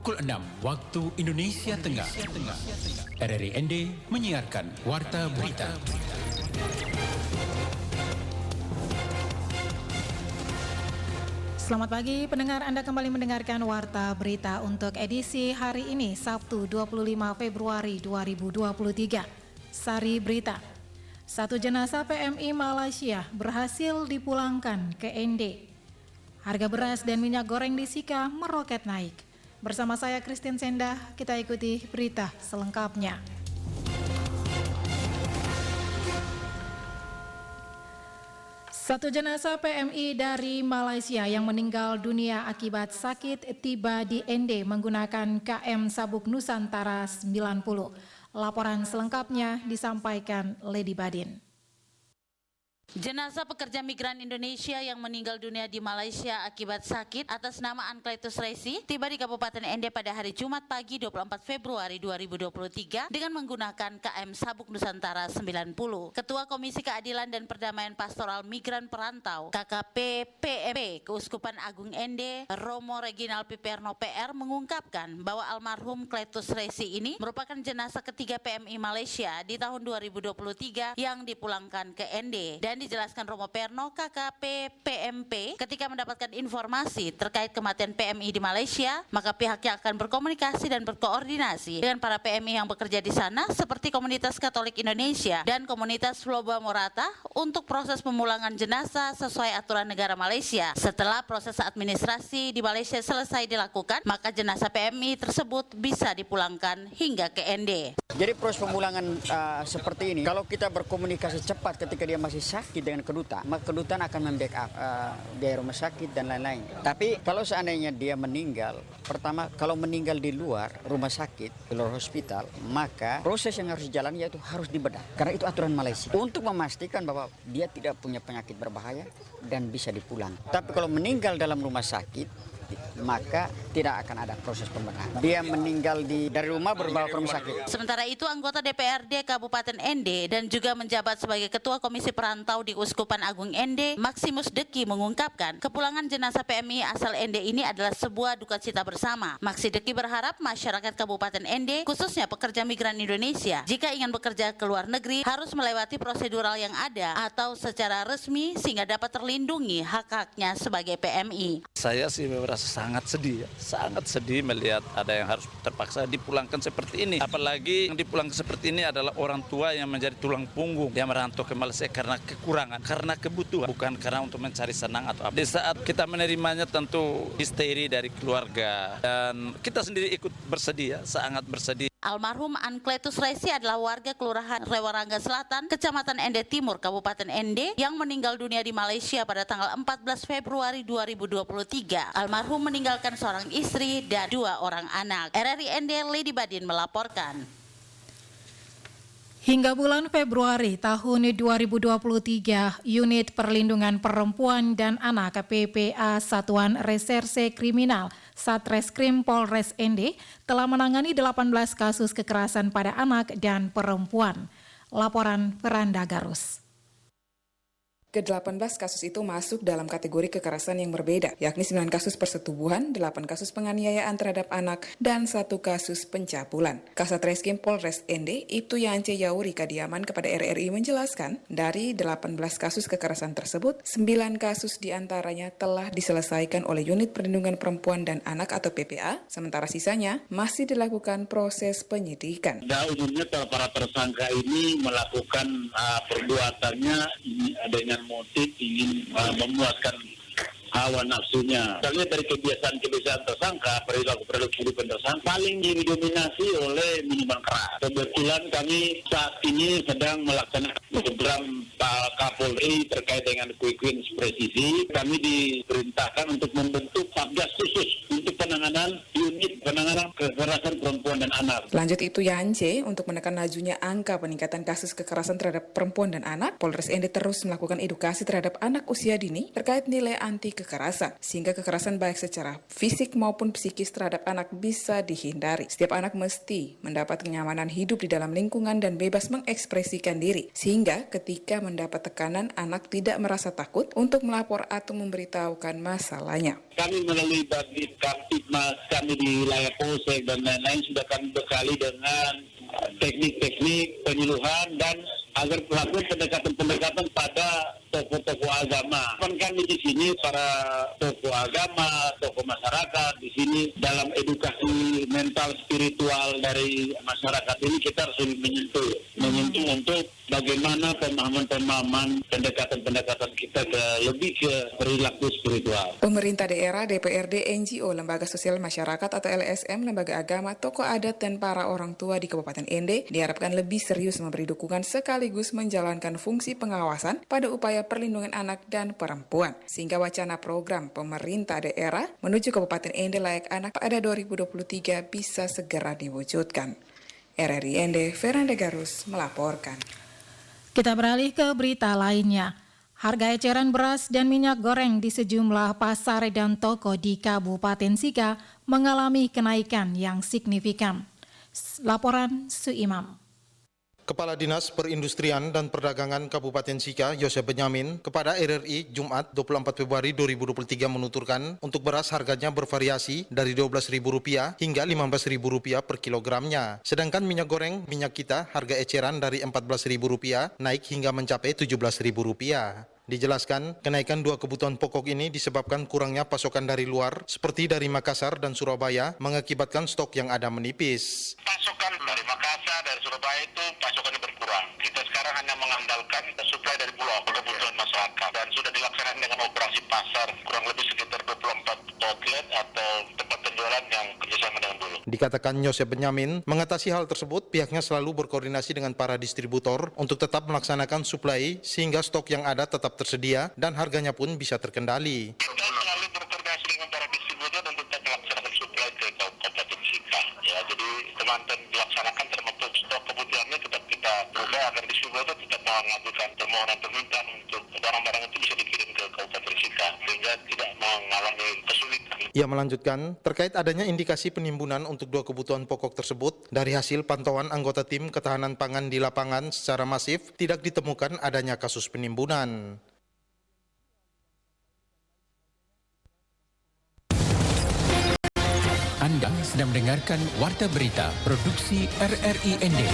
pukul 6 waktu Indonesia Tengah. RRI ND menyiarkan Warta Berita. Selamat pagi pendengar, Anda kembali mendengarkan Warta Berita untuk edisi hari ini Sabtu 25 Februari 2023. Sari Berita. Satu jenazah PMI Malaysia berhasil dipulangkan ke ND. Harga beras dan minyak goreng di Sika meroket naik. Bersama saya Christine Sendah, kita ikuti berita selengkapnya. Satu jenazah PMI dari Malaysia yang meninggal dunia akibat sakit tiba di ND menggunakan KM Sabuk Nusantara 90. Laporan selengkapnya disampaikan Lady Badin. Jenazah pekerja migran Indonesia yang meninggal dunia di Malaysia akibat sakit atas nama Ankletus Resi tiba di Kabupaten Ende pada hari Jumat pagi 24 Februari 2023 dengan menggunakan KM Sabuk Nusantara 90. Ketua Komisi Keadilan dan Perdamaian Pastoral Migran Perantau KKP PMP Keuskupan Agung Ende Romo Reginald Piperno PR mengungkapkan bahwa almarhum Kletus Resi ini merupakan jenazah ketiga PMI Malaysia di tahun 2023 yang dipulangkan ke Ende. Dan dijelaskan Romo Perno KKP PMP ketika mendapatkan informasi terkait kematian PMI di Malaysia, maka pihaknya akan berkomunikasi dan berkoordinasi dengan para PMI yang bekerja di sana seperti Komunitas Katolik Indonesia dan Komunitas Floba Morata untuk proses pemulangan jenazah sesuai aturan negara Malaysia. Setelah proses administrasi di Malaysia selesai dilakukan, maka jenazah PMI tersebut bisa dipulangkan hingga ke ND. Jadi proses pemulangan seperti ini, kalau kita berkomunikasi cepat ketika dia masih sakit dengan kedutaan, maka kedutaan akan membackup biaya rumah sakit dan lain-lain. Tapi kalau seandainya dia meninggal, pertama kalau meninggal di luar rumah sakit, di luar hospital, maka proses yang harus dijalani yaitu harus dibedah. Karena itu aturan Malaysia. Untuk memastikan bahwa dia tidak punya penyakit berbahaya dan bisa dipulang. Tapi kalau meninggal dalam rumah sakit, maka tidak akan ada proses pembenahan. Dia meninggal dari rumah berbawa ke rumah sakit. Sementara itu anggota DPRD Kabupaten Ende dan juga menjabat sebagai Ketua Komisi Perantau di Uskupan Agung Ende, Maximus Deki mengungkapkan kepulangan jenazah PMI asal Ende ini adalah sebuah duka cita bersama. Maksi Deki berharap masyarakat Kabupaten Ende, khususnya pekerja migran Indonesia, jika ingin bekerja ke luar negeri harus melewati prosedural yang ada atau secara resmi sehingga dapat terlindungi hak-haknya sebagai PMI. Saya sih merasa sangat sedih melihat ada yang harus terpaksa dipulangkan seperti ini. Apalagi yang dipulangkan seperti ini adalah orang tua yang menjadi tulang punggung yang merantau ke Malaysia karena kekurangan, karena kebutuhan, bukan karena untuk mencari senang atau apa. Di saat kita menerimanya tentu histeri dari keluarga dan kita sendiri ikut bersedih, sangat bersedih. Almarhum Ankletus Resi adalah warga Kelurahan Rewarangga Selatan, Kecamatan Ende Timur, Kabupaten Ende yang meninggal dunia di Malaysia pada tanggal 14 Februari 2023. Almarhum meninggalkan seorang istri dan 2 orang anak. RRI Ende Lady Badin melaporkan. Hingga bulan Februari tahun 2023, Unit Perlindungan Perempuan dan Anak PPA Satuan Reserse Kriminal Satreskrim Polres Ende telah menangani 18 kasus kekerasan pada anak dan perempuan. Laporan Veranda Garus. Ke-18 kasus itu masuk dalam kategori kekerasan yang berbeda, yakni 9 kasus persetubuhan, 8 kasus penganiayaan terhadap anak, dan 1 kasus pencabulan. Kasat Reskrim Polres Ende, Ibtu Yance Yauri Kadiaman kepada RRI menjelaskan, dari 18 kasus kekerasan tersebut, 9 kasus diantaranya telah diselesaikan oleh Unit Perlindungan Perempuan dan Anak atau PPA, sementara sisanya masih dilakukan proses penyidikan. Umumnya para tersangka ini melakukan perbuatannya dengan motif ingin memuaskan hawa nafsunya. Misalnya dari kebiasaan tersangka, perilaku kehidupan tersangka paling didominasi oleh minuman keras. Kebetulan kami saat ini sedang melaksanakan program Pak Kapolri terkait dengan quick win presisi. Kami diperintahkan untuk membentuk Satgas khusus untuk penanganan unit penanganan kekerasan perempuan dan anak. Lanjut itu Yance, untuk menekan lajunya angka peningkatan kasus kekerasan terhadap perempuan dan anak, Polres Ende terus melakukan edukasi terhadap anak usia dini terkait nilai anti kekerasan, sehingga kekerasan baik secara fisik maupun psikis terhadap anak bisa dihindari. Setiap anak mesti mendapat kenyamanan hidup di dalam lingkungan dan bebas mengekspresikan diri, sehingga ketika mendapat tekanan, anak tidak merasa takut untuk melapor atau memberitahukan masalahnya. Kami melalui Babit Kaptipmas kami di di wilayah polsek dan lain-lain sudah kami bekali dengan teknik-teknik penyuluhan dan agar melakukan pendekatan-pendekatan pada tokoh-tokoh agama. Kami di sini para tokoh agama, tokoh masyarakat di sini dalam edukasi mental spiritual dari masyarakat ini kita harus menyentuh untuk bagaimana pemahaman pendekatan-pendekatan kita lebih ke perilaku spiritual. Pemerintah daerah, DPRD, NGO, Lembaga Sosial Masyarakat atau LSM, lembaga agama, tokoh adat dan para orang tua di Kabupaten Ende diharapkan lebih serius memberi dukungan sekaligus menjalankan fungsi pengawasan pada upaya perlindungan anak dan perempuan, sehingga wacana program pemerintah daerah menuju Kabupaten Ende layak anak pada 2023 bisa segera diwujudkan. RRI Ende, Veranda Garus melaporkan. Kita beralih ke berita lainnya. Harga eceran beras dan minyak goreng di sejumlah pasar dan toko di Kabupaten Sika mengalami kenaikan yang signifikan. Laporan Suimam. Kepala Dinas Perindustrian dan Perdagangan Kabupaten Sika, Yosef Benyamin, kepada RRI Jumat 24 Februari 2023 menuturkan untuk beras harganya bervariasi dari Rp12.000 hingga Rp15.000 per kilogramnya. Sedangkan minyak goreng minyak kita harga eceran dari Rp14.000 naik hingga mencapai Rp17.000. Dijelaskan, kenaikan dua kebutuhan pokok ini disebabkan kurangnya pasokan dari luar, seperti dari Makassar dan Surabaya, mengakibatkan stok yang ada menipis. Pasokan dari Makassar, dari Surabaya itu pasokannya berkurang. Kita sekarang hanya mengandalkan suplai dari Bulog, kebutuhan masyarakat. Dan sudah dilaksanakan dengan operasi pasar, kurang lebih sekitar 24 outlet atau tempat penjualan yang kerjasama dengan Bulog. Dikatakan Yosef Benyamin, mengatasi hal tersebut, pihaknya selalu berkoordinasi dengan para distributor untuk tetap melaksanakan suplai sehingga stok yang ada tetap tersedia dan harganya pun bisa terkendali. Kita selalu berkoordinasi dengan para distributor dan tetap melaksanakan suplai ke Kabupaten Sika. Ya, jadi teman-teman dilaksanakan termasuk stok kebutuhannya tetap kita ubah agar distributor tetap mengajukan permohonan permintaan untuk barang-barang itu bisa dikirim ke Kabupaten Sika sehingga tidak mengalami kesulitan. Ia melanjutkan, terkait adanya indikasi penimbunan untuk dua kebutuhan pokok tersebut, dari hasil pantauan anggota tim ketahanan pangan di lapangan secara masif, tidak ditemukan adanya kasus penimbunan. Anda sedang mendengarkan Warta Berita Produksi RRI Ende.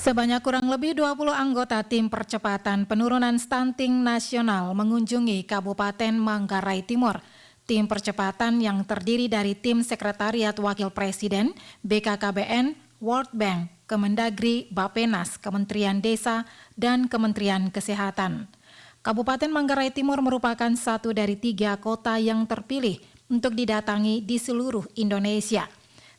Sebanyak kurang lebih 20 anggota tim percepatan penurunan stunting nasional mengunjungi Kabupaten Manggarai Timur. Tim percepatan yang terdiri dari tim Sekretariat Wakil Presiden, BKKBN, World Bank, Kemendagri, Bapenas, Kementerian Desa, dan Kementerian Kesehatan. Kabupaten Manggarai Timur merupakan satu dari 3 kota yang terpilih untuk didatangi di seluruh Indonesia.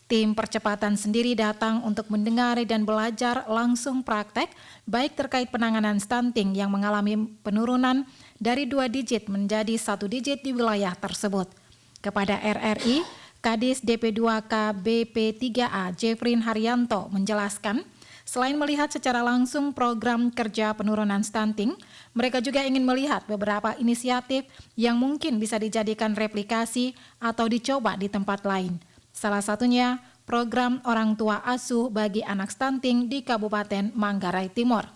Tim percepatan sendiri datang untuk mendengar dan belajar langsung praktek, baik terkait penanganan stunting yang mengalami penurunan dari 2 digit menjadi 1 digit di wilayah tersebut. Kepada RRI, Kadis DP2K BP3A Jeffrin Haryanto menjelaskan, selain melihat secara langsung program kerja penurunan stunting, mereka juga ingin melihat beberapa inisiatif yang mungkin bisa dijadikan replikasi atau dicoba di tempat lain. Salah satunya program orang tua asuh bagi anak stunting di Kabupaten Manggarai Timur.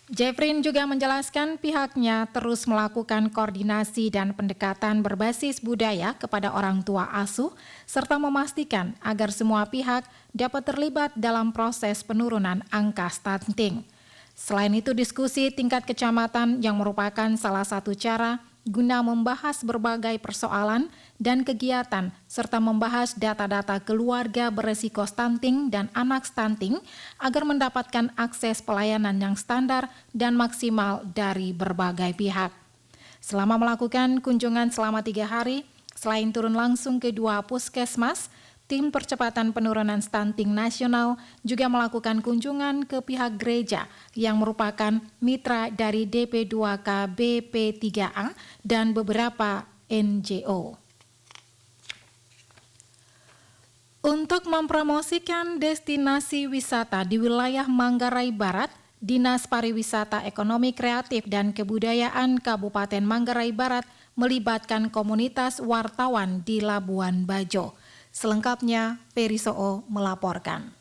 Jeffrin juga menjelaskan pihaknya terus melakukan koordinasi dan pendekatan berbasis budaya kepada orang tua asuh serta memastikan agar semua pihak dapat terlibat dalam proses penurunan angka stunting. Selain itu, diskusi tingkat kecamatan yang merupakan salah satu cara guna membahas berbagai persoalan dan kegiatan serta membahas data-data keluarga beresiko stunting dan anak stunting agar mendapatkan akses pelayanan yang standar dan maksimal dari berbagai pihak. Selama melakukan kunjungan selama 3 hari, selain turun langsung ke 2 puskesmas, tim percepatan penurunan stunting nasional juga melakukan kunjungan ke pihak gereja yang merupakan mitra dari DP2K BP3A dan beberapa NGO. Untuk mempromosikan destinasi wisata di wilayah Manggarai Barat, Dinas Pariwisata Ekonomi Kreatif dan Kebudayaan Kabupaten Manggarai Barat melibatkan komunitas wartawan di Labuan Bajo. Selengkapnya, Perisoo melaporkan.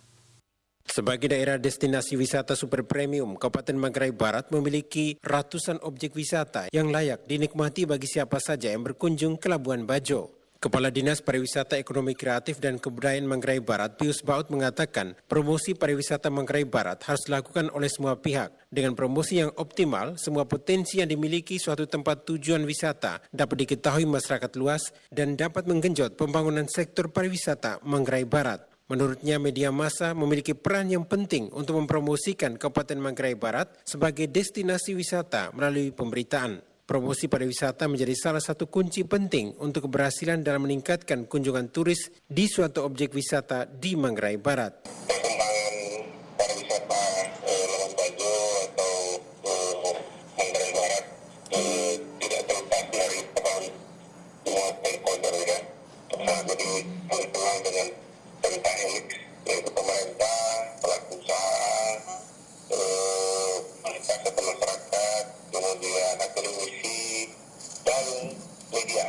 Sebagai daerah destinasi wisata super premium, Kabupaten Manggarai Barat memiliki ratusan objek wisata yang layak dinikmati bagi siapa saja yang berkunjung ke Labuan Bajo. Kepala Dinas Pariwisata Ekonomi Kreatif dan Kebudayaan Manggarai Barat, Pius Baut mengatakan, promosi pariwisata Manggarai Barat harus dilakukan oleh semua pihak. Dengan promosi yang optimal, semua potensi yang dimiliki suatu tempat tujuan wisata dapat diketahui masyarakat luas dan dapat menggenjot pembangunan sektor pariwisata Manggarai Barat. Menurutnya, media massa memiliki peran yang penting untuk mempromosikan Kabupaten Manggarai Barat sebagai destinasi wisata melalui pemberitaan. Promosi pariwisata menjadi salah satu kunci penting untuk keberhasilan dalam meningkatkan kunjungan turis di suatu objek wisata di Manggarai Barat. Perkembangan pariwisata Labuan Bajo atau Manggarai Barat tidak terlepas dari peran semua stakeholder ya. Jadi berperan dengan pemerintah elit, yaitu pemerintah, pelaku usaha, masyarakat, kemudian akademisi dan media.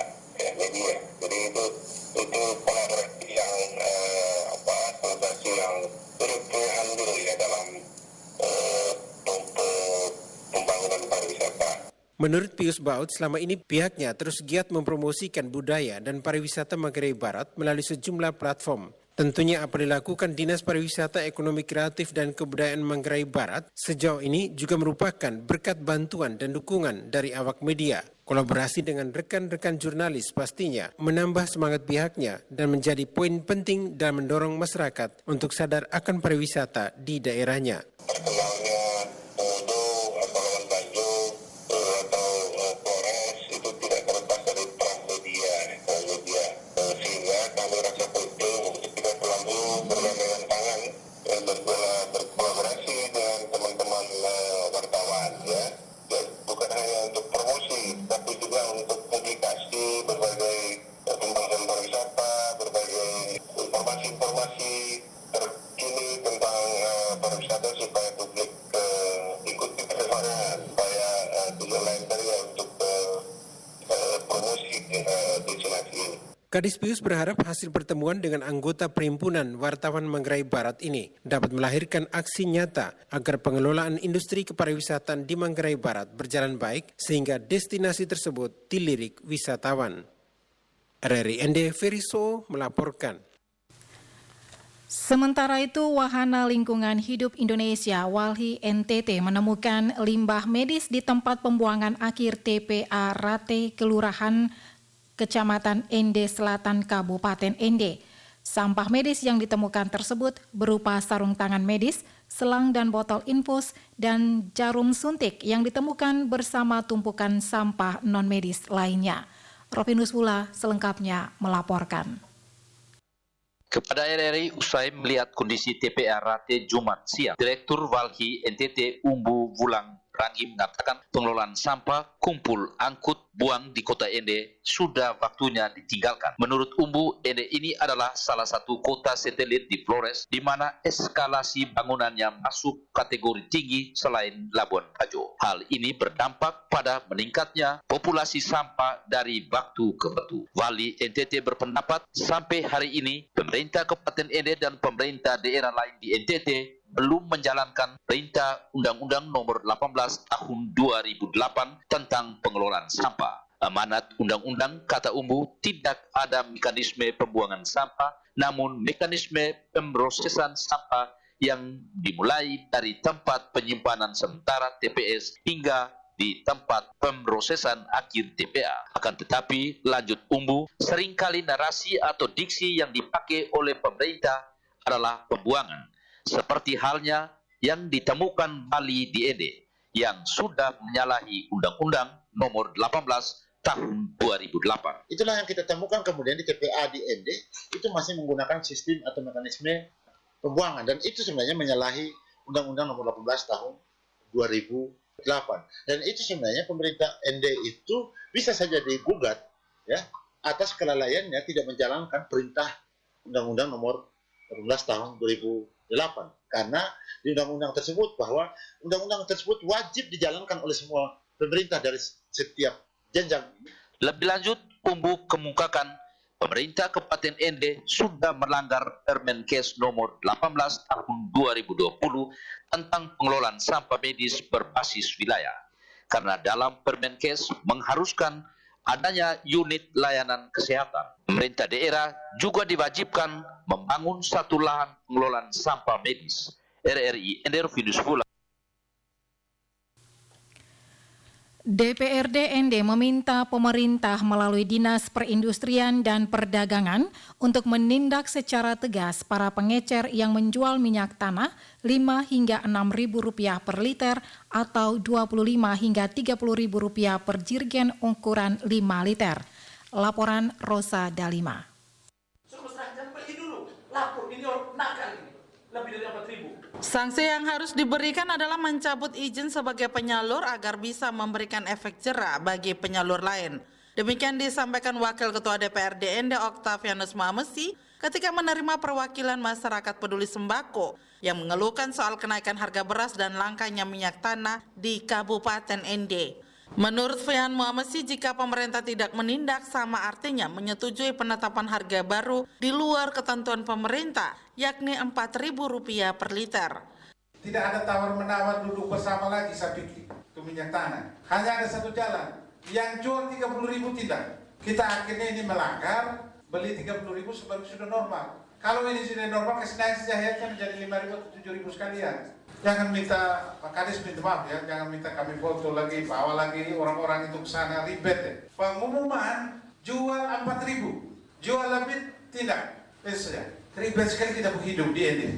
Jadi itu kolaborasi yang kolaborasi yang turut andil ya dalam pembangunan pariwisata. Menurut Pius Baut, selama ini pihaknya terus giat mempromosikan budaya dan pariwisata Manggarai Barat melalui sejumlah platform. Tentunya apa dilakukan Dinas Pariwisata Ekonomi Kreatif dan Kebudayaan Manggarai Barat sejauh ini juga merupakan berkat bantuan dan dukungan dari awak media. Kolaborasi dengan rekan-rekan jurnalis pastinya menambah semangat pihaknya dan menjadi poin penting dalam mendorong masyarakat untuk sadar akan pariwisata di daerahnya. Terkenalnya Komodo atau Labuan Bajo atau Flores itu tidak terlepas dari peran media. Sehingga kami rasa penting untuk kita selalu bergandengan tangan dan berkolaborasi dengan teman-teman wartawan ya. Bukan hanya untuk promosi, tapi juga untuk publikasi berbagai pembahasan pariwisata, berbagai informasi-informasi terkini tentang pariwisata supaya publik ikut perkembangan, supaya tujuan lain tadi untuk promosi destinasi ini. Kadis Pius berharap hasil pertemuan dengan anggota Perhimpunan Wartawan Manggarai Barat ini dapat melahirkan aksi nyata agar pengelolaan industri kepariwisataan di Manggarai Barat berjalan baik sehingga destinasi tersebut dilirik wisatawan. RRI ND Feriso melaporkan. Sementara itu, Wahana Lingkungan Hidup Indonesia Walhi NTT menemukan limbah medis di tempat pembuangan akhir TPA Rate Kelurahan Kecamatan Ende Selatan, Kabupaten Ende. Sampah medis yang ditemukan tersebut berupa sarung tangan medis, selang dan botol infus, dan jarum suntik yang ditemukan bersama tumpukan sampah non-medis lainnya. Rovinus Wula selengkapnya melaporkan. Kepada RRI usai melihat kondisi TPA Rate Jumat siang, Direktur Walhi NTT Umbu Wulang Rangi mengatakan pengelolaan sampah, kumpul, angkut, buang di kota Ende sudah waktunya ditinggalkan. Menurut Umbu, Ende ini adalah salah satu kota satelit di Flores di mana eskalasi bangunannya masuk kategori tinggi selain Labuan Bajo. Hal ini berdampak pada meningkatnya populasi sampah dari waktu ke waktu. Wali NTT berpendapat sampai hari ini pemerintah Kabupaten Ende dan pemerintah daerah lain di NTT belum menjalankan perintah Undang-Undang Nomor 18 Tahun 2008 tentang pengelolaan sampah. Amanat undang-undang, kata Umbu, tidak ada mekanisme pembuangan sampah, namun mekanisme pemrosesan sampah yang dimulai dari tempat penyimpanan sementara TPS hingga di tempat pemrosesan akhir TPA. Akan tetapi, lanjut Umbu, seringkali narasi atau diksi yang dipakai oleh pemerintah adalah pembuangan. Seperti halnya yang ditemukan Bali di Ende yang sudah menyalahi Undang-Undang Nomor 18 Tahun 2008. Itulah yang kita temukan kemudian di TPA di Ende itu masih menggunakan sistem atau mekanisme pembuangan dan itu sebenarnya menyalahi Undang-Undang Nomor 18 Tahun 2008. Dan itu sebenarnya pemerintah Ende itu bisa saja digugat ya atas kelalaiannya tidak menjalankan perintah Undang-Undang Nomor 18 Tahun 2008 karena di undang-undang tersebut bahwa undang-undang tersebut wajib dijalankan oleh semua pemerintah dari setiap jenjang. Lebih lanjut, Umbu kemukakan Pemerintah Kabupaten Ende sudah melanggar Permenkes nomor 18 tahun 2020 tentang pengelolaan sampah medis berbasis wilayah. Karena dalam Permenkes mengharuskan adanya unit layanan kesehatan. Pemerintah daerah juga diwajibkan membangun satu lahan pengelolaan sampah medis. RRI Ende Rufinus Pula. DPRD Ende meminta pemerintah melalui Dinas Perindustrian dan Perdagangan untuk menindak secara tegas para pengecer yang menjual minyak tanah 5 hingga Rp6.000 per liter atau Rp25 hingga Rp30.000 per jirigen ukuran 5 liter. Laporan Rosa Dalima. Sanksi yang harus diberikan adalah mencabut izin sebagai penyalur agar bisa memberikan efek jera bagi penyalur lain. Demikian disampaikan Wakil Ketua DPRD Ende Octavianus Mamesi ketika menerima perwakilan masyarakat peduli sembako yang mengeluhkan soal kenaikan harga beras dan langkanya minyak tanah di Kabupaten Ende. Menurut Fian Mamesi, jika pemerintah tidak menindak sama artinya menyetujui penetapan harga baru di luar ketentuan pemerintah, yakni Rp4.000 per liter. Tidak ada tawar-menawar duduk bersama lagi saya pikir itu minyak tanah. Hanya ada satu jalan, yang jual 30.000 tidak. Kita akhirnya ini melanggar, beli 30.000 sebab sudah normal. Kalau ini sudah normal, kesenaikan sejahitnya menjadi 5.000 atau 7.000 sekalian. Jangan minta, Pak Kadis minta maaf ya, jangan minta kami foto lagi, bawa lagi orang-orang itu ke sana, ribet ya. Pengumuman jual 4.000, jual lebih tidak. Itu saja. Ribet sekali kita hidup di Ende.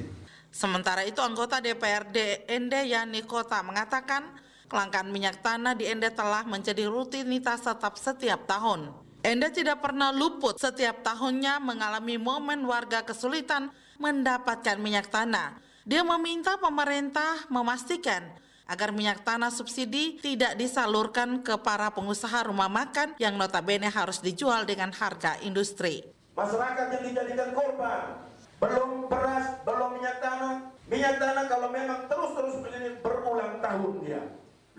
Sementara itu anggota DPRD Ende Yani Kota mengatakan kelangkaan minyak tanah di Ende telah menjadi rutinitas tetap setiap tahun. Ende tidak pernah luput setiap tahunnya mengalami momen warga kesulitan mendapatkan minyak tanah. Dia meminta pemerintah memastikan agar minyak tanah subsidi tidak disalurkan ke para pengusaha rumah makan yang notabene harus dijual dengan harga industri. Masyarakat yang dijadikan korban, belum beras, belum minyak tanah. Minyak tanah kalau memang terus-terus begini berulang tahun dia.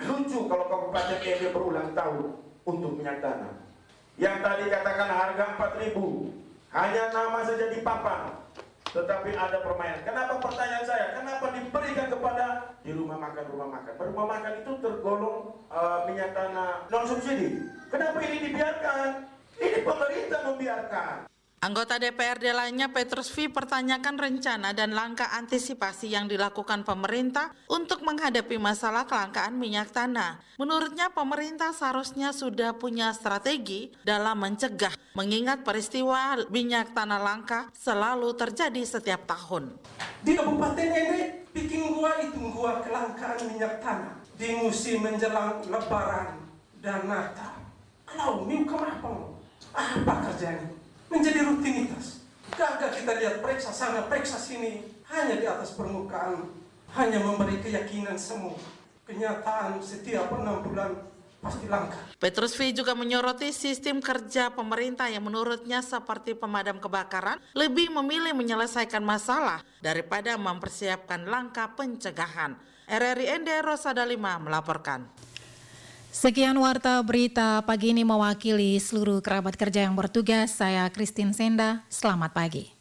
Lucu kalau Kabupaten Ende berulang tahun untuk minyak tanah. Yang tadi katakan harga 4.000, hanya nama saja dipapan. Tetapi ada permainan. Kenapa pertanyaan saya? Kenapa diberikan kepada di rumah makan? Rumah makan itu tergolong minyak tanah non subsidi. Kenapa ini dibiarkan? Ini pemerintah membiarkan. Anggota DPRD lainnya Petrus V pertanyakan rencana dan langkah antisipasi yang dilakukan pemerintah untuk menghadapi masalah kelangkaan minyak tanah. Menurutnya pemerintah seharusnya sudah punya strategi dalam mencegah, mengingat peristiwa minyak tanah langka selalu terjadi setiap tahun. Di Kabupaten Ende bikin gua kelangkaan minyak tanah di musim menjelang Lebaran dan Natal. Kalau minggu apa kerjanya? Menjadi rutinitas. Gagah kita lihat periksa sana, periksa sini. Hanya di atas permukaan. Hanya memberi keyakinan semua. Kenyataan setiap 6 bulan pasti langka. Petrus V juga menyoroti sistem kerja pemerintah yang menurutnya seperti pemadam kebakaran lebih memilih menyelesaikan masalah daripada mempersiapkan langkah pencegahan. RRI Ende Rosa Dalima melaporkan. Sekian warta berita pagi ini mewakili seluruh kerabat kerja yang bertugas. Saya Christine Senda, selamat pagi.